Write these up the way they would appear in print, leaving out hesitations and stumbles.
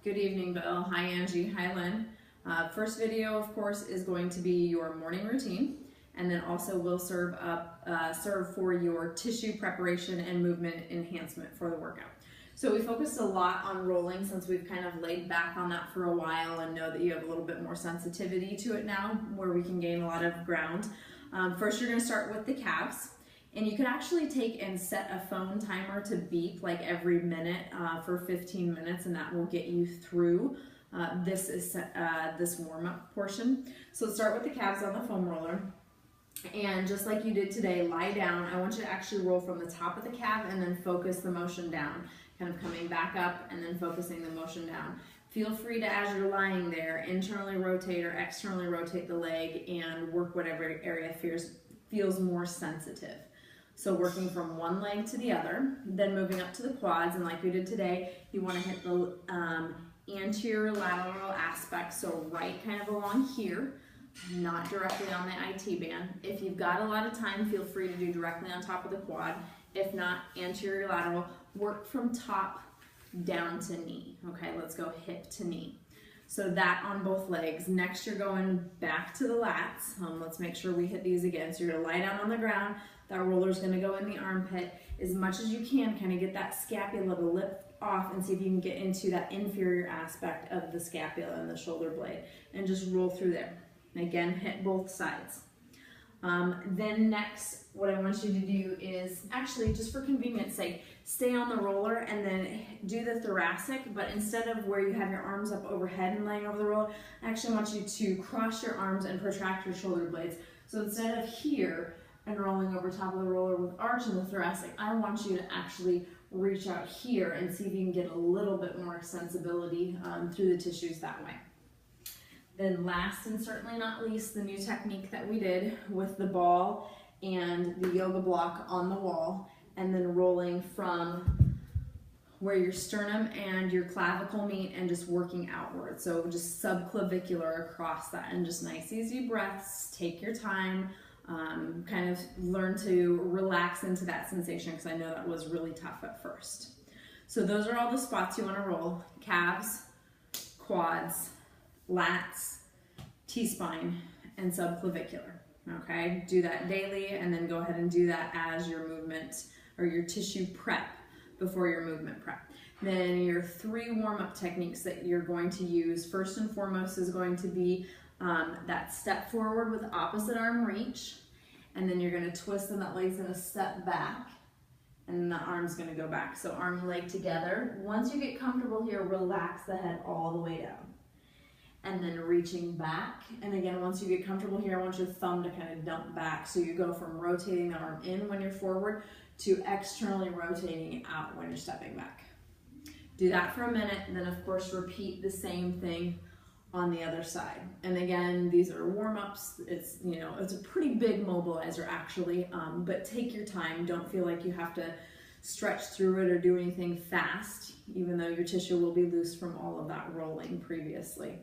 Good evening, Bill. Hi, Angie. Hi, Lynn. First video, of course, is going to be your morning routine, and then also will serve for your tissue preparation and movement enhancement for the workout. So we focused a lot on rolling since we've kind of laid back on that for a while and know that you have a little bit more sensitivity to it now where we can gain a lot of ground. First, you're going to start with the calves. And you can actually take and set a phone timer to beep like every minute for 15 minutes, and that will get you through this warm-up portion. So let's start with the calves on the foam roller. And just like you did today, lie down. I want you to actually roll from the top of the calf and then focus the motion down, kind of coming back up and then focusing the motion down. Feel free to, as you're lying there, internally rotate or externally rotate the leg and work whatever area feels more sensitive. So working from one leg to the other, then moving up to the quads, and like we did today, you want to hit the anterior lateral aspect, so right kind of along here, not directly on the IT band. If you've got a lot of time, feel free to do directly on top of the quad. If not, anterior lateral, work from top down to knee. Okay, let's go hip to knee. So that on both legs. Next, you're going back to the lats. Let's make sure we hit these again. So you're gonna lie down on the ground. That roller's gonna go in the armpit. As much as you can, kind of get that scapula to lift off and see if you can get into that inferior aspect of the scapula and the shoulder blade. And just roll through there. And again, hit both sides. Then next, what I want you to do is, actually, just for convenience sake, stay on the roller and then do the thoracic, but instead of where you have your arms up overhead and laying over the roller, I actually want you to cross your arms and protract your shoulder blades. So instead of here and rolling over top of the roller with arch in the thoracic, I want you to actually reach out here and see if you can get a little bit more extensibility through the tissues that way. Then last and certainly not least, the new technique that we did with the ball and the yoga block on the wall, and then rolling from where your sternum and your clavicle meet and just working outward. So just subclavicular across that, and just nice easy breaths, take your time, kind of learn to relax into that sensation, because I know that was really tough at first. So those are all the spots you want to roll: calves, quads, lats, T-spine, and subclavicular. Okay, do that daily, and then go ahead and do that as your movement or your tissue prep before your movement prep. Then your 3 warm-up techniques that you're going to use, first and foremost, is going to be that step forward with opposite arm reach, and then you're going to twist and that leg's going to step back, and the arm's going to go back. So arm and leg together. Once you get comfortable here, relax the head all the way down. And then reaching back. And again, once you get comfortable here, I want your thumb to kind of dump back. So you go from rotating the arm in when you're forward to externally rotating out when you're stepping back. Do that for a minute, and then of course repeat the same thing on the other side. And again, these are warm-ups. It's, you know, it's a pretty big mobilizer actually, but take your time. Don't feel like you have to stretch through it or do anything fast, even though your tissue will be loose from all of that rolling previously.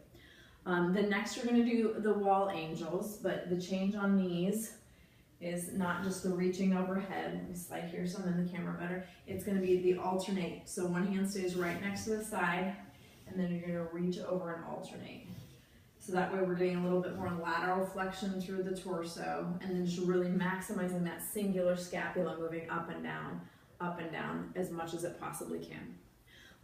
Then next you're going to do the wall angels, but the change on these is not just the reaching overhead. Let me slide here so I'm in the camera better. It's going to be the alternate. So one hand stays right next to the side, and then you're going to reach over and alternate. So that way we're getting a little bit more lateral flexion through the torso, and then just really maximizing that singular scapula, moving up and down as much as it possibly can.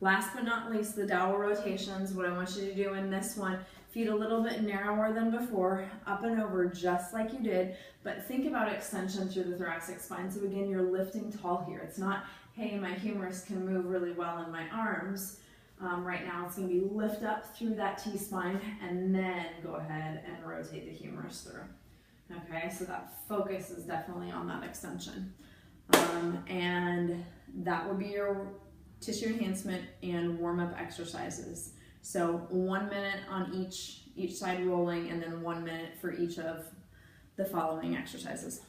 Last but not least, the dowel rotations. What I want you to do in this one, feet a little bit narrower than before, up and over just like you did, but think about extension through the thoracic spine. So again, you're lifting tall here. It's not, hey, my humerus can move really well in my arms. Right now it's going to be lift up through that T-spine and then go ahead and rotate the humerus through. Okay, so that focus is definitely on that extension. And that would be your tissue enhancement and warm-up exercises. So 1 minute on each side rolling, and then 1 minute for each of the following exercises.